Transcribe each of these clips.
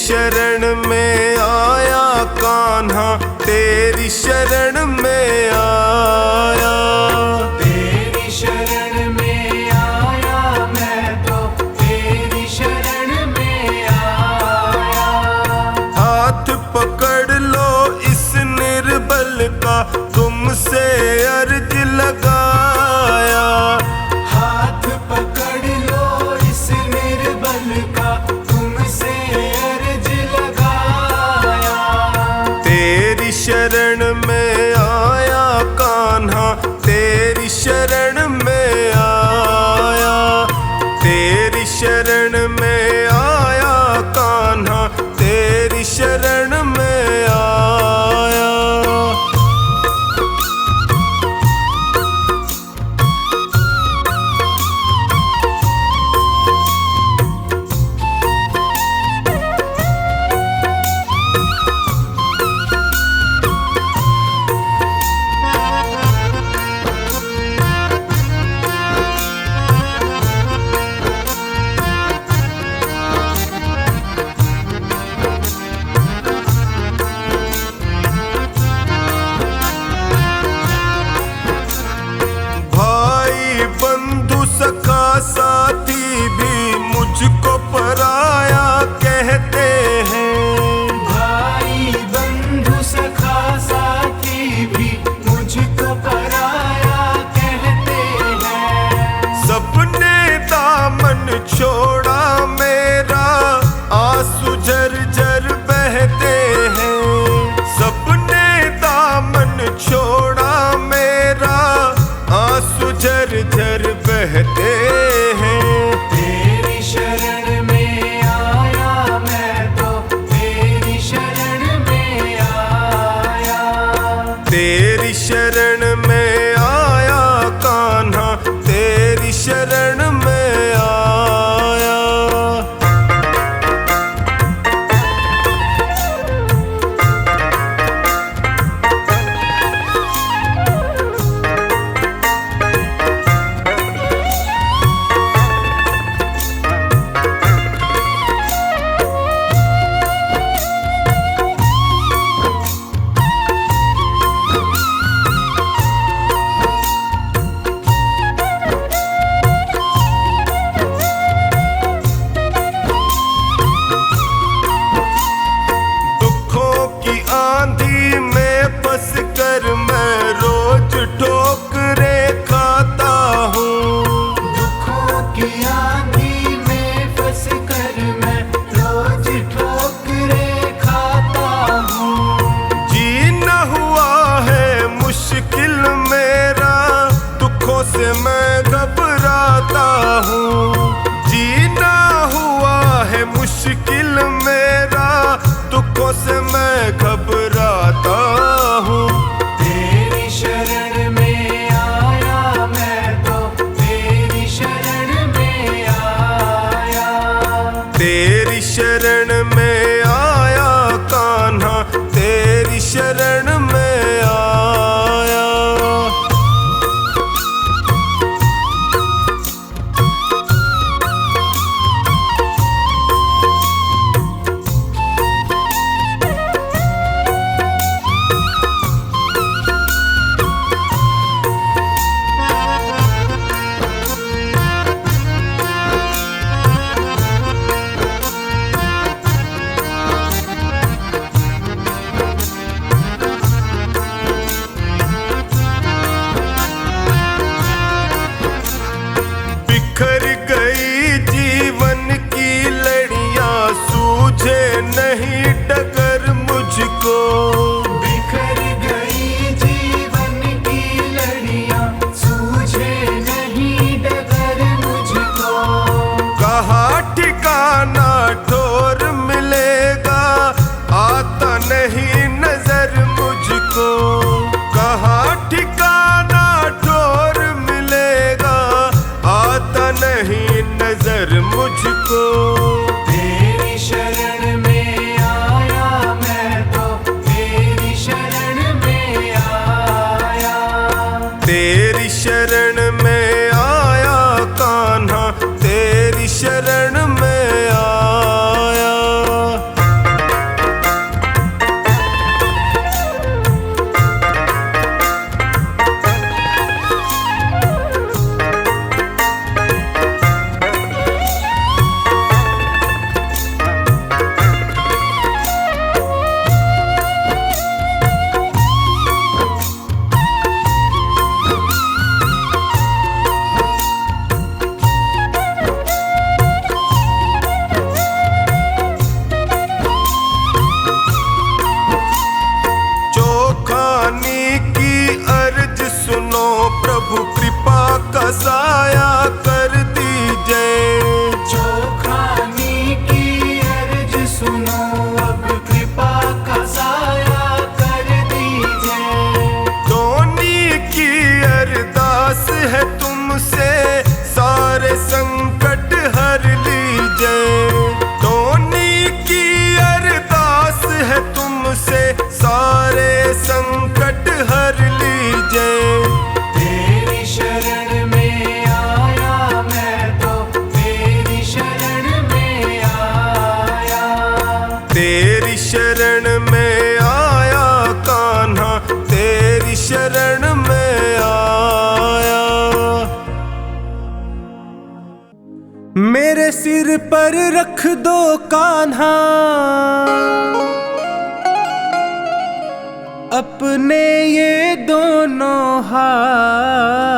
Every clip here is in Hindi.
शरण में आया कान्हा, तेरी शरण में आया। तेरी शरण में आया मैं तो, तेरी शरण में आया। हाथ पकड़ लो इस निर्बल का, तुमसे अर्ज लगाया। हाथ पकड़ लो इस निर्बल का, तुमसे अर्ज लगाया। तेरी शरण में आया कान्हा, तेरी शरण में आया। तेरी शरण में आया कान्हा, तेरी शरण में आया। बंधु सखा साथी भी मुझको पराया कहते हैं। भाई बंधु सखा साथी भी मुझको पराया कहते हैं। सबने दामन छोड़ा मेरा, आंसू झरझर बहते हैं। सबने दामन छोड़ा मेरा, आंसू झरझर बहते हैं। तेरी शरण में आया मैं तो, तेरी शरण में आया। तेरी शरण में आया कान्हा, तेरी शरण में आया। आंधी में फंस कर मैं रोज ठोकरे खाता हूँ। दुखों की आंधी में फंस कर मैं रोज ठोकरे खाता हूँ। जीना हुआ है मुश्किल मेरा, दुखों से मैं घबराता हूँ। जीना हुआ है मुश्किल मेरा, दुखों से मैं घबराता हूँ। तेरी शरण में आया मैं तो, तेरी शरण में आया। तेरी शरण में आया कान्हा, तेरी शरण में आया। बिखर गई जीवन की लड़ियां, सूझे नहीं डगर मुझको। बिखर गई जीवन की लड़ियां, सूझे नहीं डगर मुझको। कहाँ ठिकाना ठोर मिलेगा, आता नहीं नजर मुझको। कहाँ ठिकाना ठोर मिलेगा, आता नहीं नजर मुझको। तेरी शरण में आया मैं तो, तेरी शरण में आया। तेरी शरण में आया कान्हा, तेरी शरण में आया। मेरे सिर पर रख दो कान्हा अपने ये दोनों हाथ।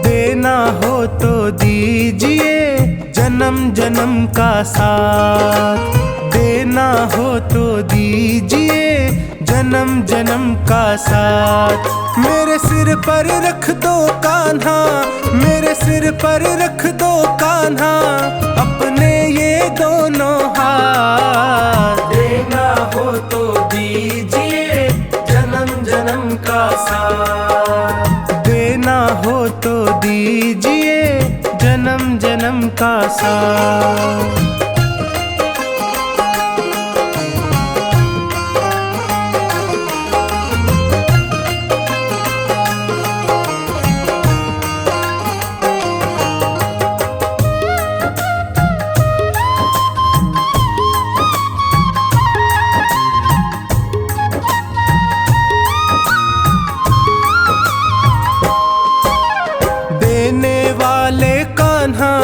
देना हो तो दीजिए जन्म जन्म का साथ, देना हो तो दीजिए जन्म जन्म का साथ। मेरे सिर पर रख दो कान्हा, मेरे सिर पर रख दो कान्हा अपने ये दोनों हाथ। देना हो तो दीजिए जन्म जन्म का साथ, देना हो तो दीजिए जन्म जन्म का साथ।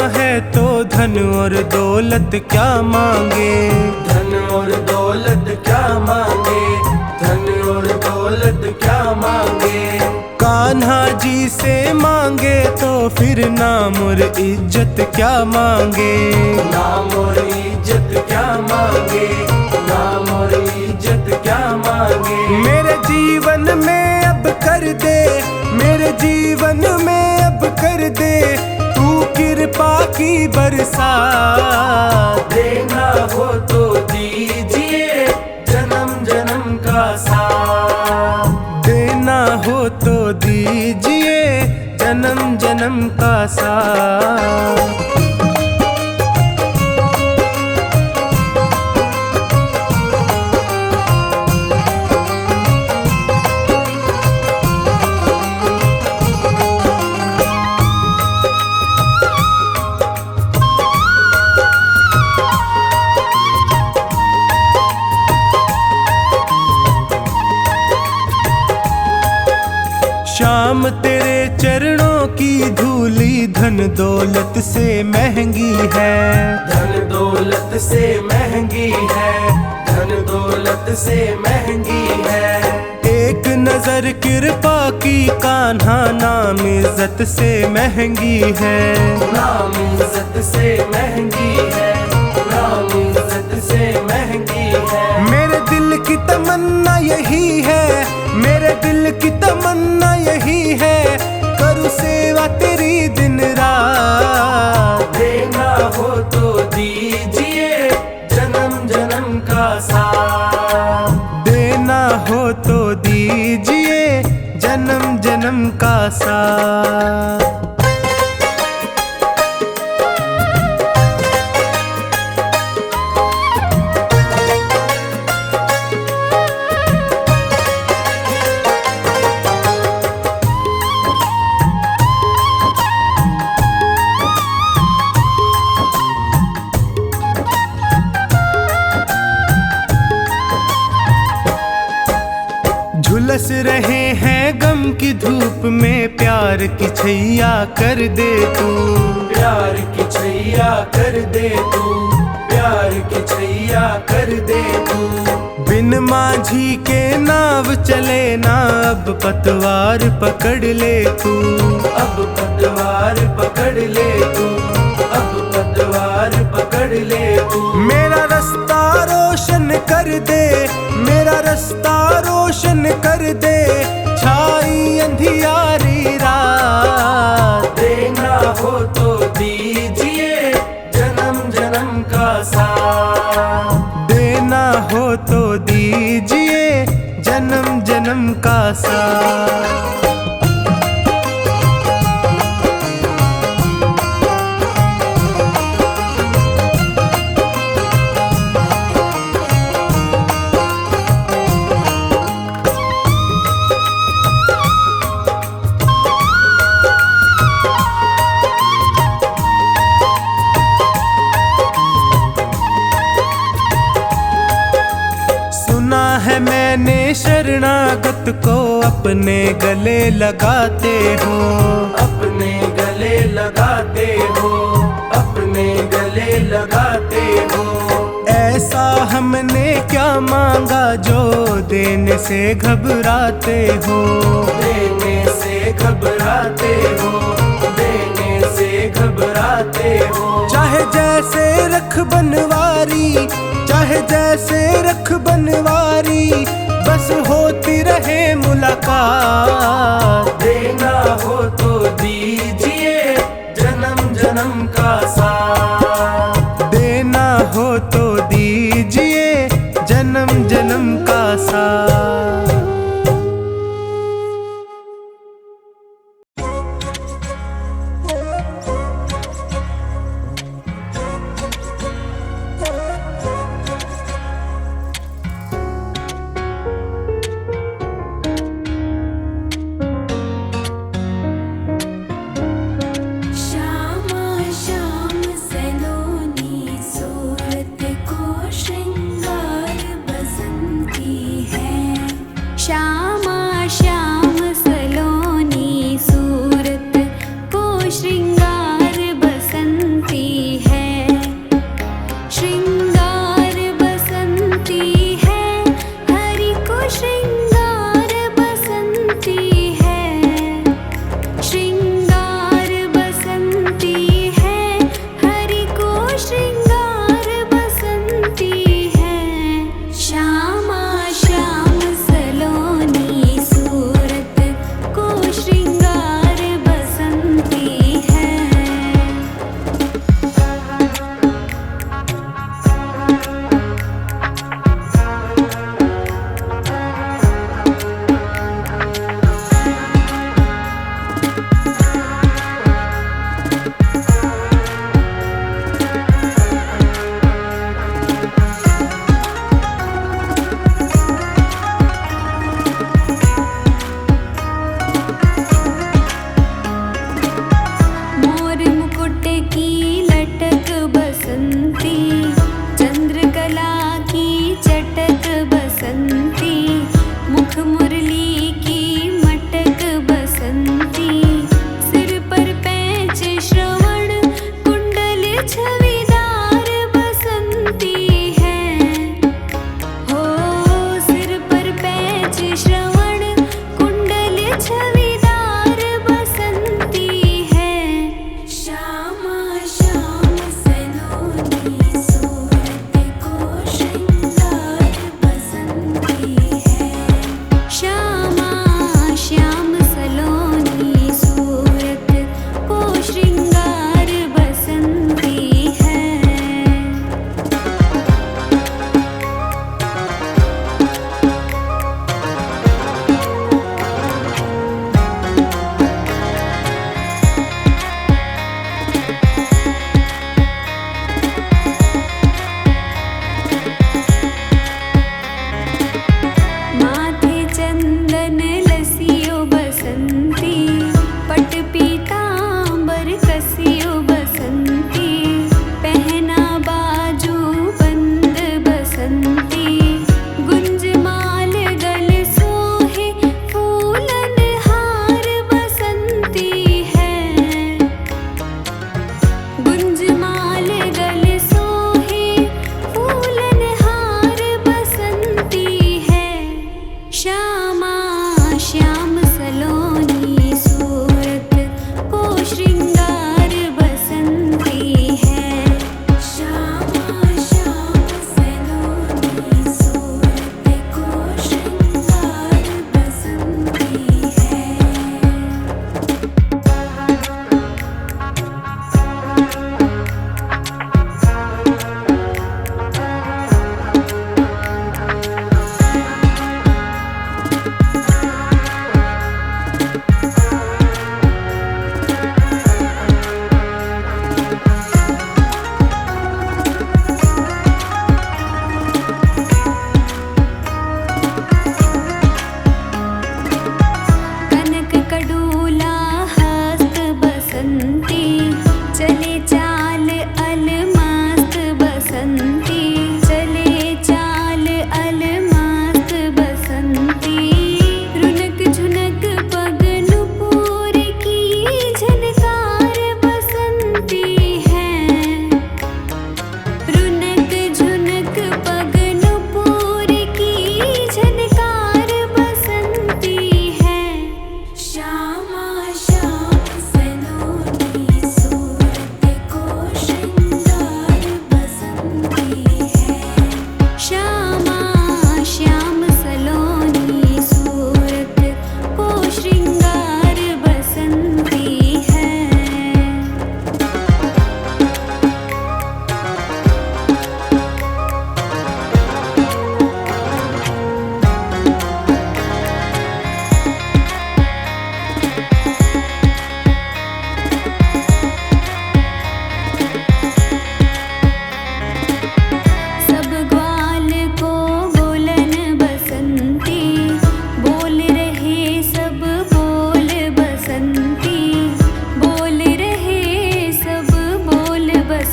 है तो धन और दौलत क्या मांगे, धन और दौलत क्या मांगे, धन और दौलत क्या मांगे। कान्हा जी से मांगे तो फिर नाम और इज्जत क्या मांगे, नाम और इज्जत क्या मांगे, नाम और इज्जत क्या मांगे। मेरे जीवन में अब कर दे, मेरे जीवन में अब कर दे तू कृपा की बरसात। देना हो तो दीजिए जन्म जन्म का साथ, देना हो तो दीजिए जन्म जन्म का साथ। श्याम तेरे चरणों की धूली धन दौलत से महंगी है, धन दौलत से महंगी है, धन दौलत से महंगी है। एक नजर कृपा की कान्हा नाम इज्जत से महंगी है, नाम इज्जत से महंगी है, नाम इज्जत से महंगी है। मेरे दिल की तमन्ना यही है, मेरे दिल की तमन्ना यही है करूँ सेवा तेरी दिन रात। देना हो तो दीजिए जन्म जन्म का साथ, देना हो तो दीजिए जन्म जन्म का साथ। झुलस रहे हैं गम की धूप में प्यार की छैया कर दे तू, प्यार की छैया कर दे तू, प्यार की छैया कर दे तू। बिन माझी के नाव चले ना अब पतवार पकड़ ले तू, अब पतवार पकड़ ले तू, अब पतवार पकड़ ले तू। मेरा रास्ता रोशन कर दे, मेरा रास्ता रोशन कर दे छाई अंधियारी रात। देना हो तो दीजिए जन्म जन्म का साथ, देना हो तो दीजिए जन्म जन्म का साथ। मैंने शरणागत को अपने गले लगाते हो, अपने गले लगाते हो, अपने गले लगाते हो। ऐसा हमने क्या मांगा जो देने से घबराते हो, देने से घबराते हो, देने से घबराते हो। चाहे जैसे रख बनवारी, चाहे जैसे रख बनवारी, बस होती रहे मुलाकात। देना हो तो दीजिए जन्म जन्म का साथ, देना हो तो दीजिए जन्म जन्म का साथ। श्रृंगार बसंती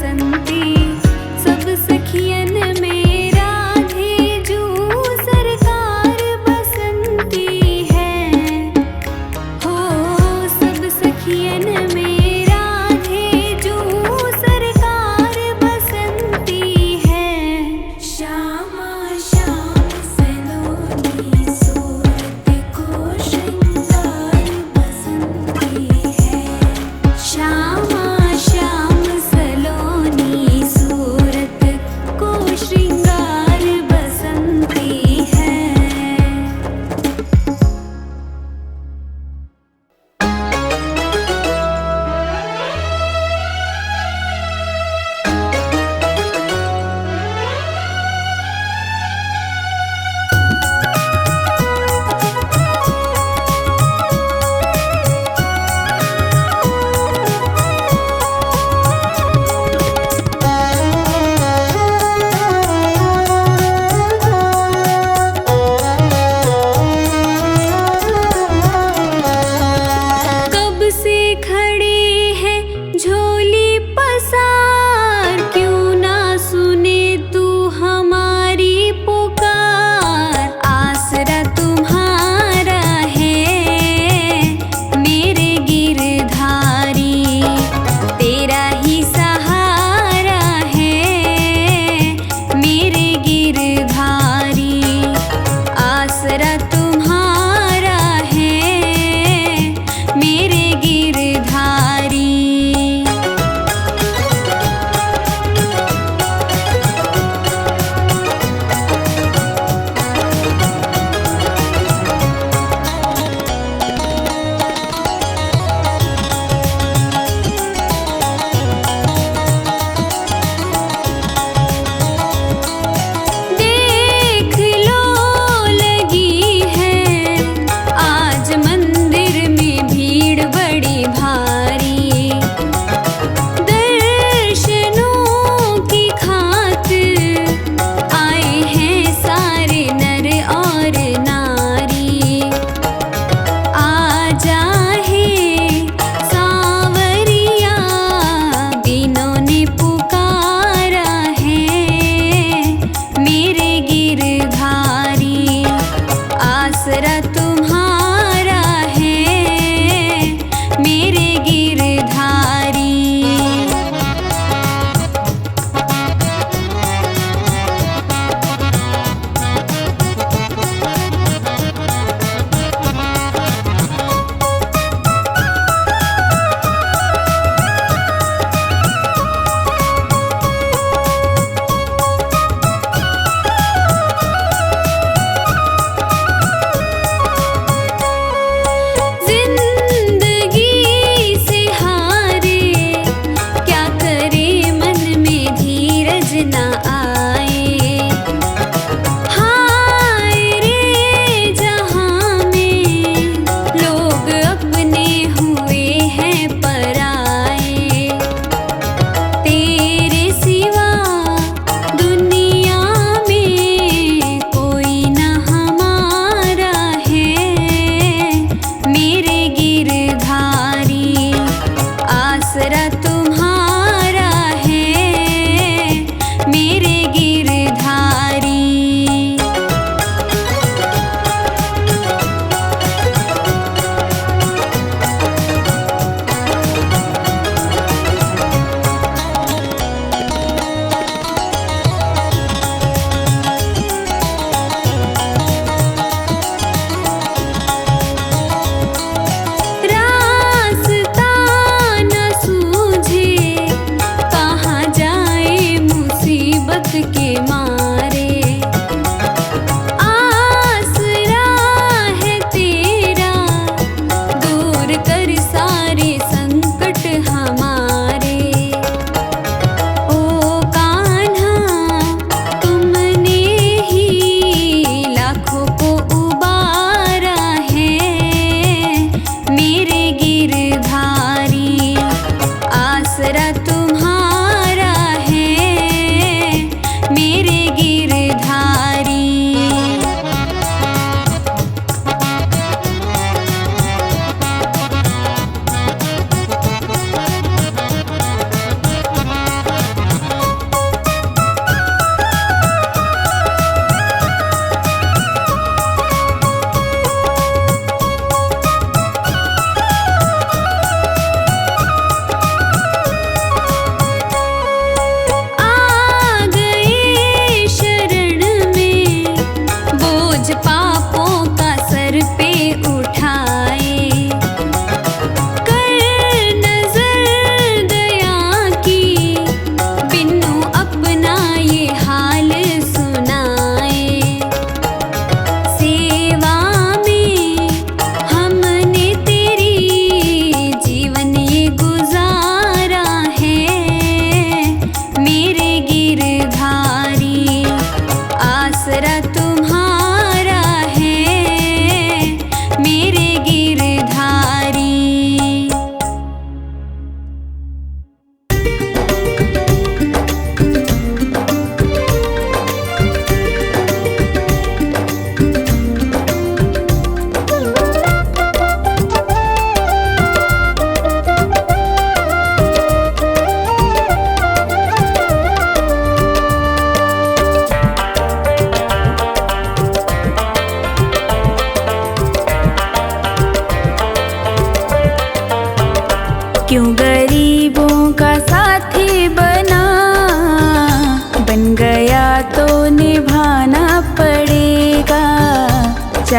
बसंती सब सखियन में राधे जू सरकार बसंती है हो सब सखियन में राधे जू सरकार बसंती है श्यामा श्याम सलोनी सूरत को श्रृंगार बसंती है श्यामा श्याम सलोनी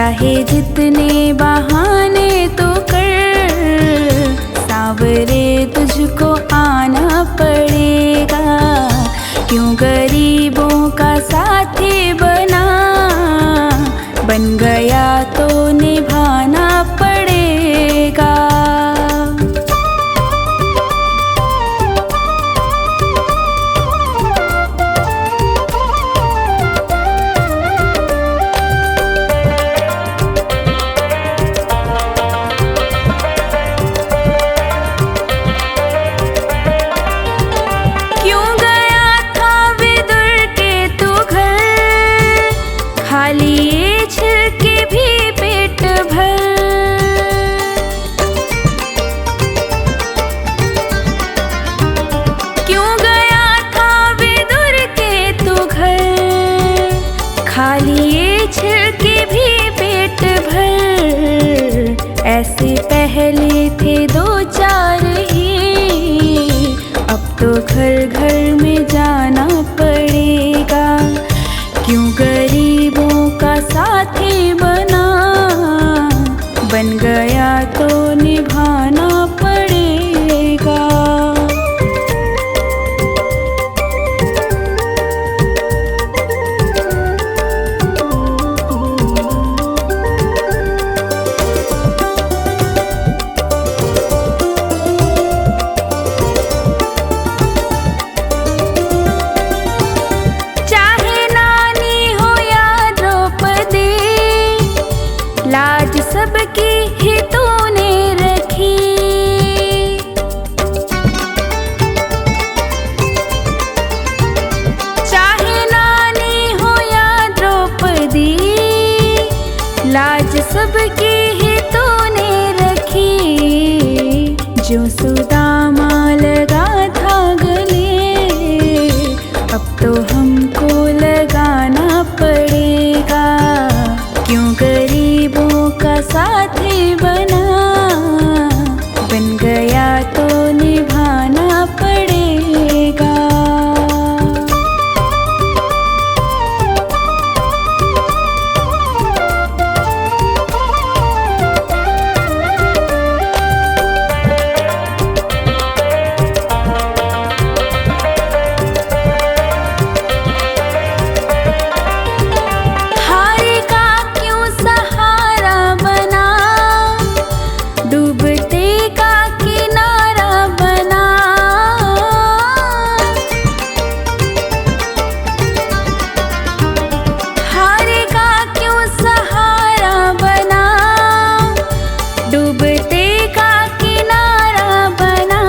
चाहे जितने बहाने तो कर, सांवरे तुझको आना पड़ेगा। क्यों गरीबों का साथी बना, बन गया तो निभाना पड़ेगा। क्यों गया था विदुर के तू घर, खाली ये छिलके भी पेट भर। क्यों गया था विदुर के तू घर, खाली ये छिलके भी पेट भर। ऐसे पहले थे दो चार ही, अब तो घर घर में जाना पड़ेगा। क्यों गरीबों का साथी बना, बन गया तो निभाना पड़ेगा। चाहे नानी हो या द्रौपदी, लाज सबकी ही तूने रखी। चाहे नानी हो या द्रौपदी, लाज सबकी ही तूने रखी। जो सुदामा लगा था गले, अब तो हमको लगाना पड़ेगा। क्यों गरीबों का साथी बना, बन गया तो निभाना पड़ेगा। हारे का क्यों सहारा बना, डूबते का किनारा बना। हारे का क्यों सहारा बना, डूबते का किनारा बना।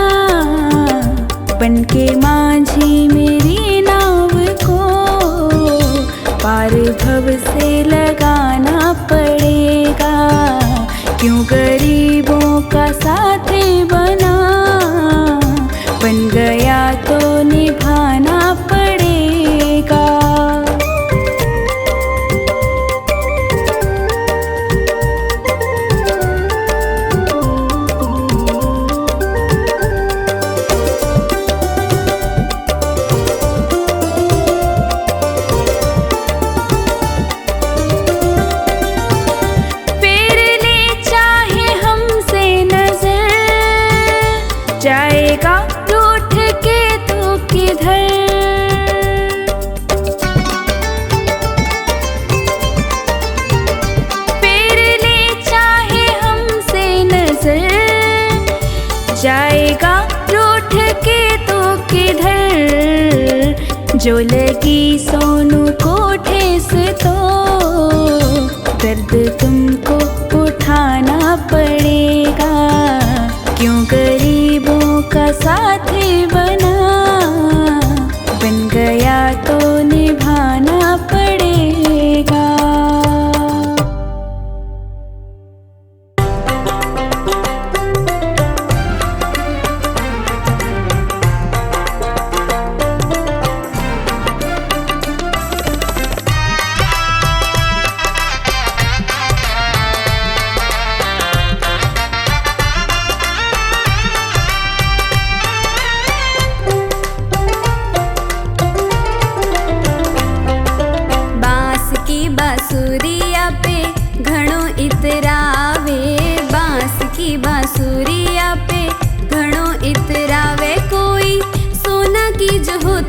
बनके माझी मेरी नाव को, पार भव से लगाना पड़ेगा। क्यों गरीबों का साथी बना, बन गया तो निभाना पड़ेगा। फेर ले चाहे हमसे नजर, जाएगा रूठ के तू किधर। फेर ले चाहे हमसे नजर, जाएगा रूठ के तू किधर। जो लगी सोनू को ठेस तो, दर्द तुमको उठाना पड़ेगा। क्यों गरीबों का साथी बना, बन गया तो निभाना पड़ेगा।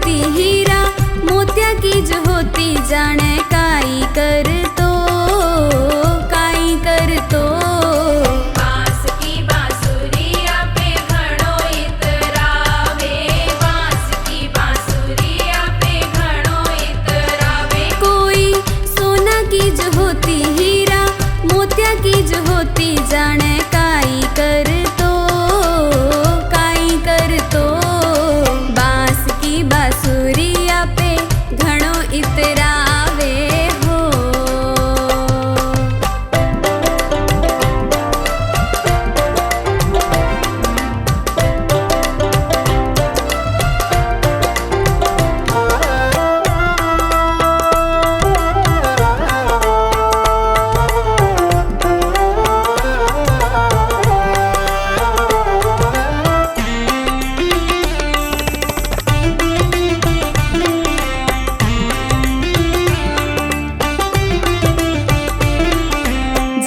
होती हीरा, मोतिया की जो होती जाने काई कर तो, काई कर तो। बांस की बांसुरिया पे घणो इतरावे, बांस की बांसुरिया पे घणो इतरावे। कोई सोना की जो होती हीरा, मोतिया की जो होती जाने काई कर तो, काई कर तो। बांस की बांसुरिया पे घणो इतरावे हो।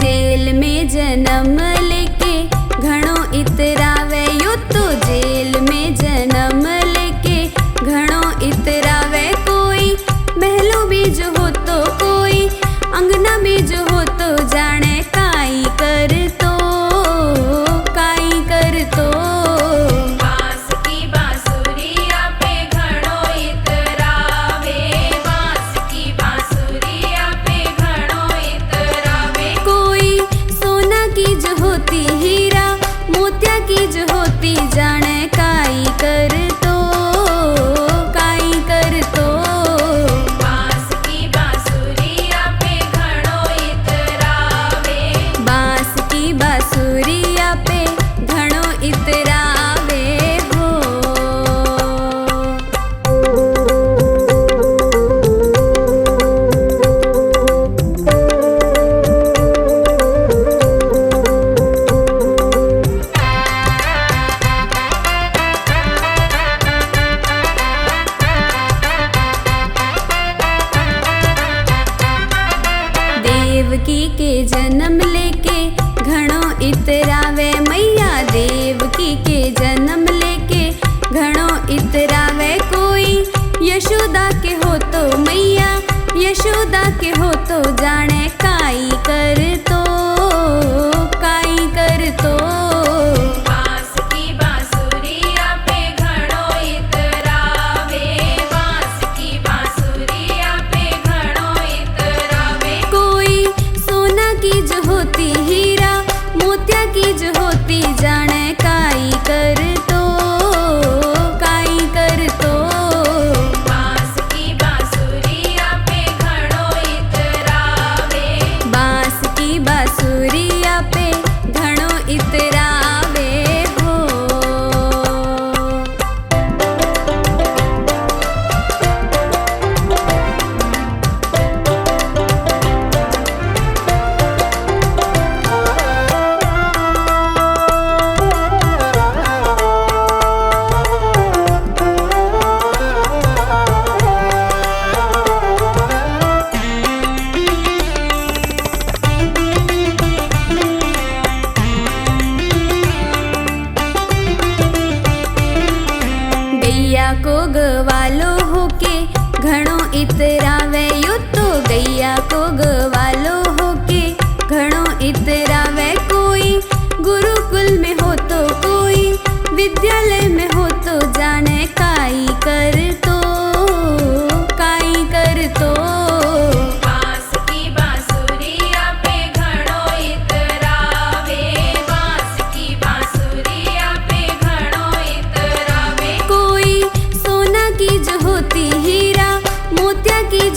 जेल में जन्म लेके घणो इतरावे, यो तो जेल में जन्म लेके घणो इतरावे। कोई महलों में जो हो तो, कोई अंगना में जो हो तो जाने काई कर तो, काई कर तो। बांस की बांसुरिया पे घणो इतरावे, बांस की बांसुरिया पे घणो इतरावे। कोई सोना की जो होती हीरा, मोतिया की जो होती जाने काई कर तो, काई कर तो। बांस की बांसुरिया पे घणो इतरावे, बांस की बांसुरिया पे घणो इतरावे हो। देवकी के जन्म लेके घणो इतरावे, मैया देवकी के जन्म लेके घणो इतरावे। कोई यशोदा के हो तो मैया, यशोदा के हो तो जाने काई कर तो, काई कर तो। बांस की बांसुरिया पे घणो इतरावे, बांस की बांसुरिया पे घणो इतरावे। कोई सोना की जो होती हीरा, मोतिया की जो होती जाने काई कर तो, काई कर तो। बांस की बांसुरिया पे घणो इतरावे, बांस की बांसुरिया पे घणो इतरावे हो। गैया को गवालो होके घणो इतरावे, यो तो गैया को गवालो होके घणो इतरावे। कोई गुरुकुल में हो तो, कोई विद्यालय में हो तो जाने काई कर तो, काई कर तो। बांस की बांसुरिया पे घणो इतरावे, बांस की बांसुरिया पे घणो इतरावे। कोई सोना की जो होती हीरा, मोतिया की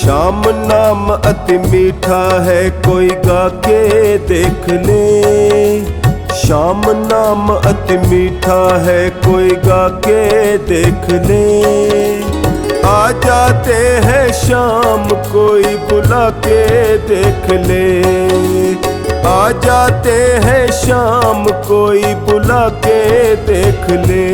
श्याम नाम अति मीठा है, कोई गा के देख ले। श्याम नाम अति मीठा है, कोई गा के देख ले। आ जाते हैं शाम, कोई बुला के देख ले। आ जाते हैं शाम, कोई बुला के देख ले।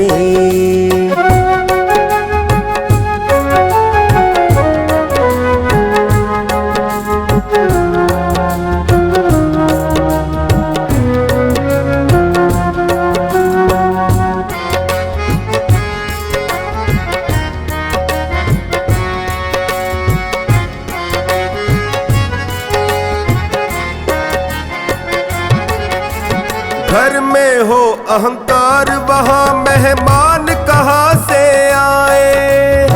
घर में हो अहंकार, वहाँ मेहमान कहाँ से आए।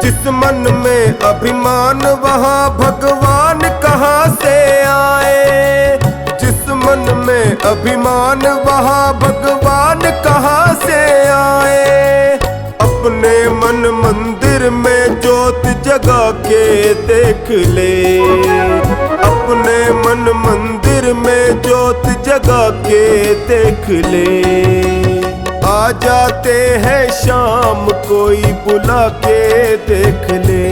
जिस मन में अभिमान, वहाँ भगवान कहाँ से आए। जिस मन में अभिमान, वहाँ भगवान कहाँ से आए। अपने मन मंदिर में ज्योत जगा के देख ले। अपने मन मंदिर में ज्योत जगा के देख ले। आ जाते हैं शाम, कोई बुला के देख ले।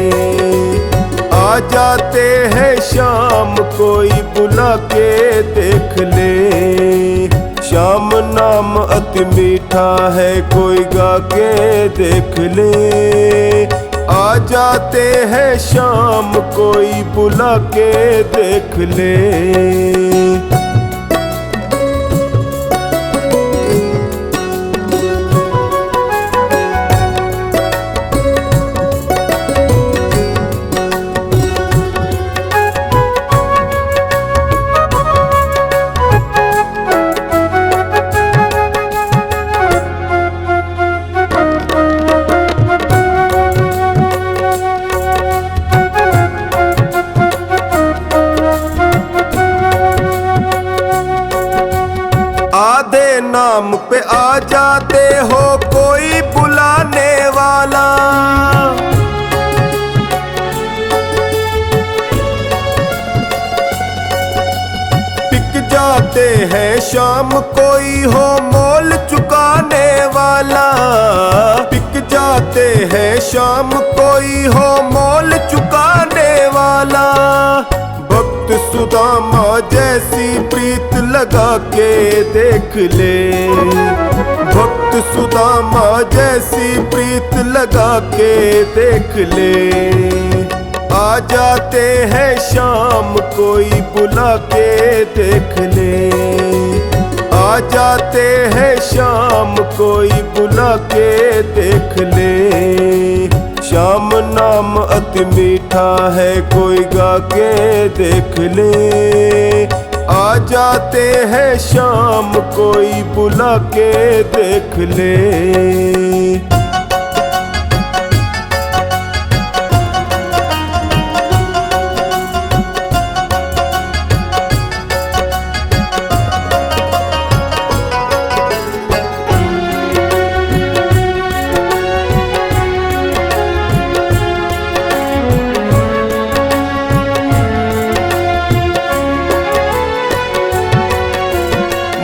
आ जाते हैं शाम, कोई बुला के देख ले। श्याम नाम अति मीठा है, कोई गा के देख ले। आ जाते हैं शाम, कोई बुला के देख ले। आधे नाम पे आ जाते हो, कोई बुलाने वाला। बिक जाते हैं शाम, कोई हो मोल चुकाने वाला। बिक जाते हैं शाम, कोई हो मोल चुकाने वाला। भक्त सुदामा जैसी प्रीत लगा के देख ले। भक्त सुदामा जैसी प्रीत लगा के देख ले। आ जाते हैं शाम, कोई बुला के देख ले। आ जाते हैं शाम, कोई बुला के देख ले। श्याम नाम अति मीठा है, कोई गा के देख ले। आ जाते हैं शाम, कोई बुला के देख ले।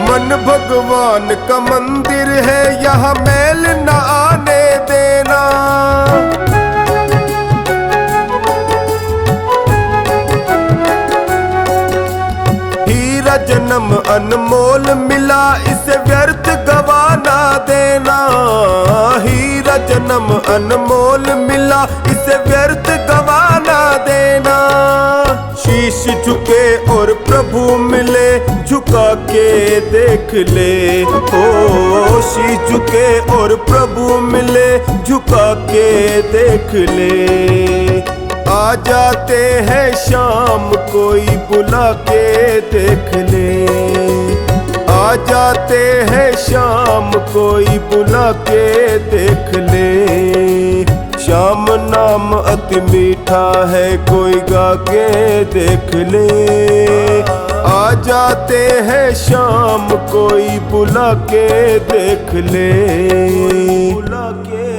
मन भगवान का मंदिर है, यहाँ मैल न आने देना। हीरा जन्म अनमोल मिला, इसे व्यर्थ गवाना देना। हीरा जन्म अनमोल मिला, इसे व्यर्थ गवाना देना। शीश झुके और प्रभु मिले, झुका के देख ले। ओ शीश झुके और प्रभु मिले, झुका के देख ले। आ जाते हैं शाम, कोई बुला के देख ले। आ जाते हैं शाम, कोई बुला के देख ले। श्याम नाम अति मीठा है, कोई गा के देख ले। आ जाते हैं शाम, कोई बुला के देख ले, बुला के